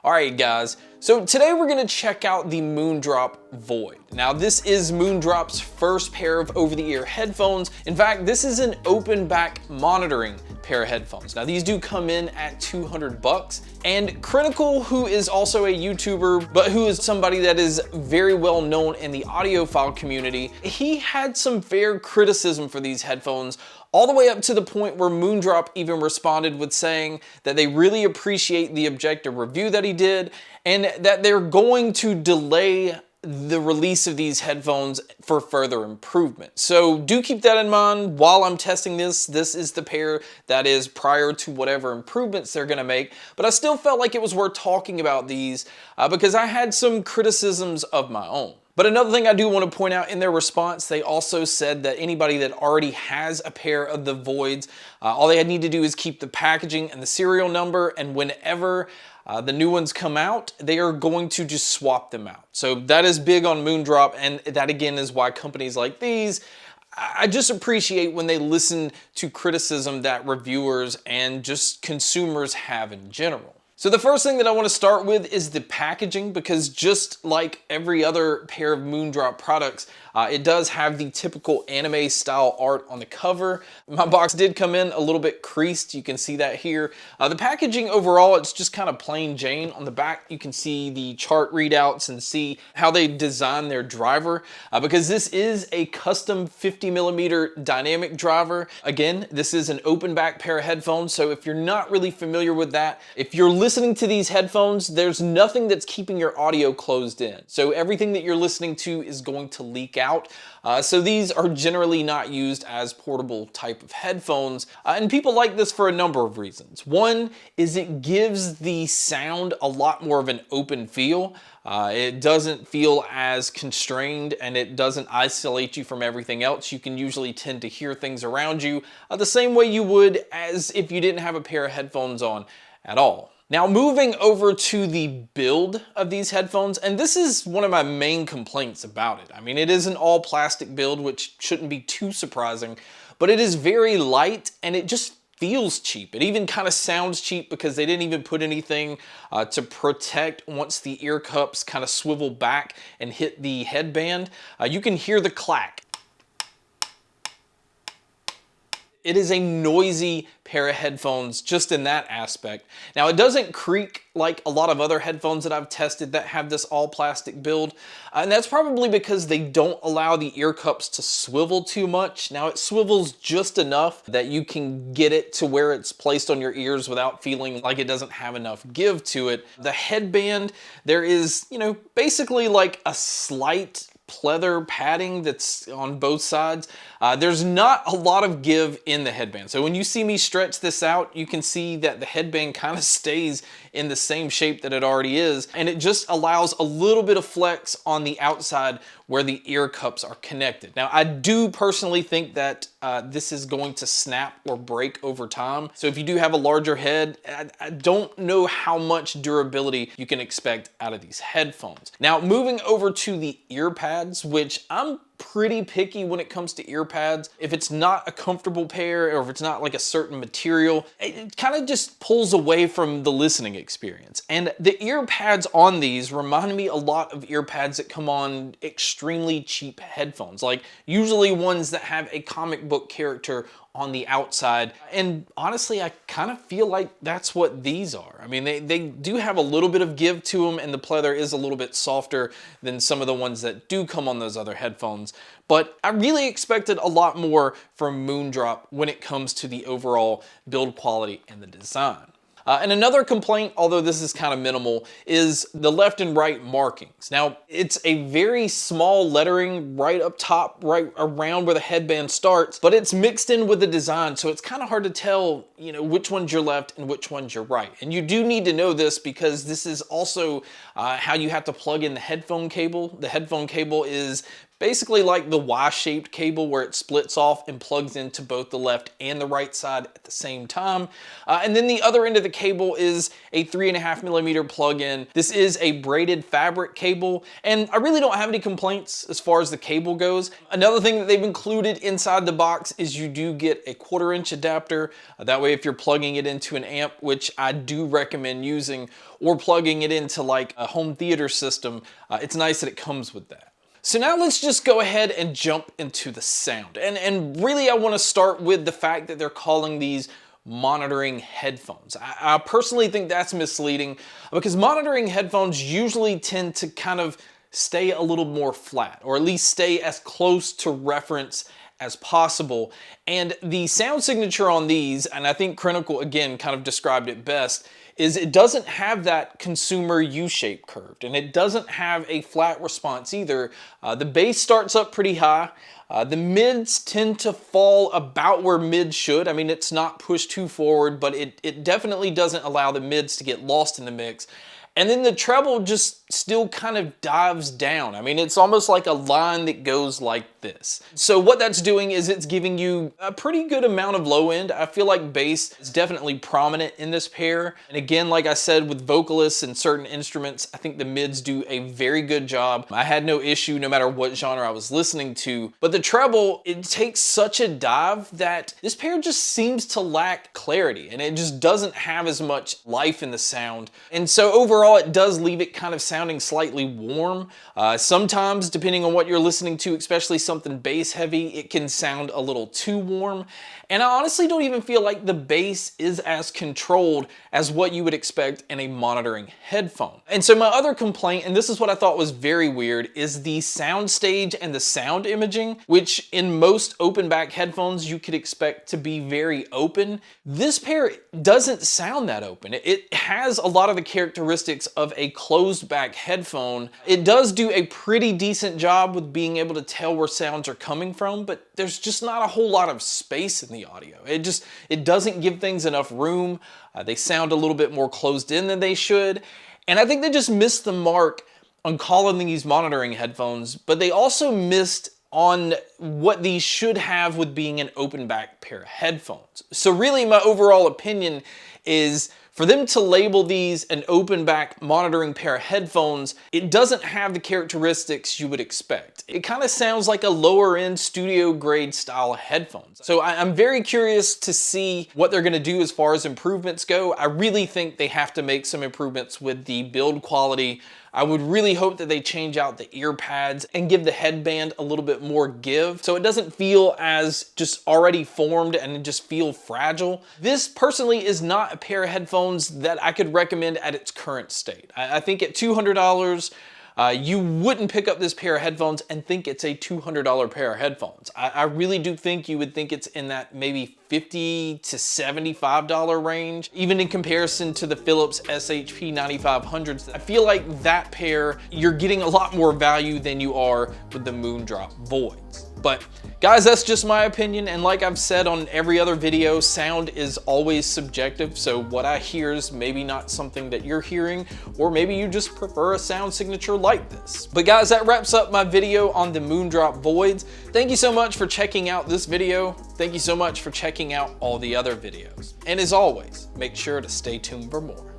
Alright guys, so today we're going to check out the Moondrop Void. Now this is Moondrop's first pair of over-the-ear headphones. In fact, this is an open back monitoring pair of headphones. Now these do come in at $200, and Critical, who is also a YouTuber, but who is somebody that is very well known in the audiophile community, he had some fair criticism for these headphones, all the way up to the point where Moondrop even responded with saying that they really appreciate the objective review that he did, and that they're going to delay the release of these headphones for further improvement. So do keep that in mind while I'm testing this. This is the pair that is prior to whatever improvements they're gonna make, but I still felt like it was worth talking about these because I had some criticisms of my own. But another thing I do want to point out, in their response, they also said that anybody that already has a pair of the Voids, all they need to do is keep the packaging and the serial number, and whenever the new ones come out, they are going to just swap them out. So that is big on Moondrop, and that again is why companies like these, I just appreciate when they listen to criticism that reviewers and just consumers have in general. So the first thing that I want to start with is the packaging, because just like every other pair of Moondrop products, it does have the typical anime style art on the cover. My box did come in a little bit creased. You can see that here. The packaging overall, it's just kind of plain Jane. On the back, you can see the chart readouts and see how they designed their driver, because this is a custom 50mm dynamic driver. Again, this is an open back pair of headphones. So if you're not really familiar with that, if you're listening to these headphones, there's nothing that's keeping your audio closed in. So everything that you're listening to is going to leak out. So these are generally not used as portable type of headphones. And people like this for a number of reasons. One is it gives the sound a lot more of an open feel. It doesn't feel as constrained, and it doesn't isolate you from everything else. You can usually tend to hear things around you the same way you would as if you didn't have a pair of headphones on at all. Now moving over to the build of these headphones, and this is one of my main complaints about it. I mean, it is an all plastic build, which shouldn't be too surprising, but it is very light and it just feels cheap. It even kind of sounds cheap because they didn't even put anything to protect once the ear cups kind of swivel back and hit the headband. You can hear the clack. It is a noisy pair of headphones just in that aspect. Now, it doesn't creak like a lot of other headphones that I've tested that have this all plastic build. And that's probably because they don't allow the ear cups to swivel too much. Now, it swivels just enough that you can get it to where it's placed on your ears without feeling like it doesn't have enough give to it. The headband, there is, basically like a slight pleather padding that's on both sides. There's not a lot of give in the headband. So when you see me stretch this out, you can see that the headband kind of stays in the same shape that it already is. And it just allows a little bit of flex on the outside where the ear cups are connected. Now, I do personally think that this is going to snap or break over time. So if you do have a larger head, I don't know how much durability you can expect out of these headphones. Now, moving over to the ear pads, which I'm pretty picky when it comes to ear pads. If it's not a comfortable pair, or if it's not like a certain material, it kind of just pulls away from the listening experience. And the ear pads on these remind me a lot of ear pads that come on extremely cheap headphones, like usually ones that have a comic book character on the outside. And honestly, I kind of feel like that's what these are. I mean, they do have a little bit of give to them, and the pleather is a little bit softer than some of the ones that do come on those other headphones. But I really expected a lot more from Moondrop when it comes to the overall build quality and the design. And another complaint, although this is kind of minimal, is the left and right markings. Now, it's a very small lettering right up top, right around where the headband starts, but it's mixed in with the design, so it's kind of hard to tell, which one's your left and which one's your right. And you do need to know this because this is also how you have to plug in the headphone cable. The headphone cable is basically like the Y-shaped cable where it splits off and plugs into both the left and the right side at the same time. And then the other end of the cable is a 3.5mm plug-in. This is a braided fabric cable, and I really don't have any complaints as far as the cable goes. Another thing that they've included inside the box is you do get a 1/4" adapter. That way if you're plugging it into an amp, which I do recommend using, or plugging it into like a home theater system, it's nice that it comes with that. So now let's just go ahead and jump into the sound. And really I want to start with the fact that they're calling these monitoring headphones. I personally think that's misleading because monitoring headphones usually tend to kind of stay a little more flat, or at least stay as close to reference as possible. And the sound signature on these, and I think Critical again kind of described it best, is it doesn't have that consumer U-shape curved, and it doesn't have a flat response either. The bass starts up pretty high. The mids tend to fall about where mids should. I mean, it's not pushed too forward, but it definitely doesn't allow the mids to get lost in the mix. And then the treble just still kind of dives down. I mean, it's almost like a line that goes like this. So what that's doing is it's giving you a pretty good amount of low end. I feel like bass is definitely prominent in this pair. And again, like I said, with vocalists and certain instruments, I think the mids do a very good job. I had no issue no matter what genre I was listening to. But the treble, it takes such a dive that this pair just seems to lack clarity, and it just doesn't have as much life in the sound. And so overall, it does leave it kind of sounding slightly warm. Sometimes, depending on what you're listening to, especially something bass heavy, it can sound a little too warm. And I honestly don't even feel like the bass is as controlled as what you would expect in a monitoring headphone. And so my other complaint, and this is what I thought was very weird, is the sound stage and the sound imaging, which in most open back headphones you could expect to be very open. This pair doesn't sound that open. It has a lot of the characteristics of a closed back headphone. It does do a pretty decent job with being able to tell where sounds are coming from, but there's just not a whole lot of space in the audio. It doesn't give things enough room. They sound a little bit more closed in than they should. And I think they just missed the mark on calling these monitoring headphones, but they also missed on what these should have with being an open back pair of headphones. So really my overall opinion is for them to label these an open back monitoring pair of headphones, it doesn't have the characteristics you would expect. It kind of sounds like a lower end studio grade style headphones. So I'm very curious to see what they're gonna do as far as improvements go. I really think they have to make some improvements with the build quality. I would really hope that they change out the ear pads and give the headband a little bit more give so it doesn't feel as just already formed and just feel fragile. This personally is not a pair of headphones that I could recommend at its current state. I think at $200, you wouldn't pick up this pair of headphones and think it's a $200 pair of headphones. I really do think you would think it's in that maybe $50 to $75 range, even in comparison to the Philips SHP 9500s. I feel like that pair, you're getting a lot more value than you are with the Moondrop Voids. But guys, that's just my opinion, and like I've said on every other video, sound is always subjective, so what I hear is maybe not something that you're hearing, or maybe you just prefer a sound signature like this. But guys, that wraps up my video on the Moondrop Voids. Thank you so much for checking out this video. Thank you so much for checking out all the other videos. And as always, make sure to stay tuned for more.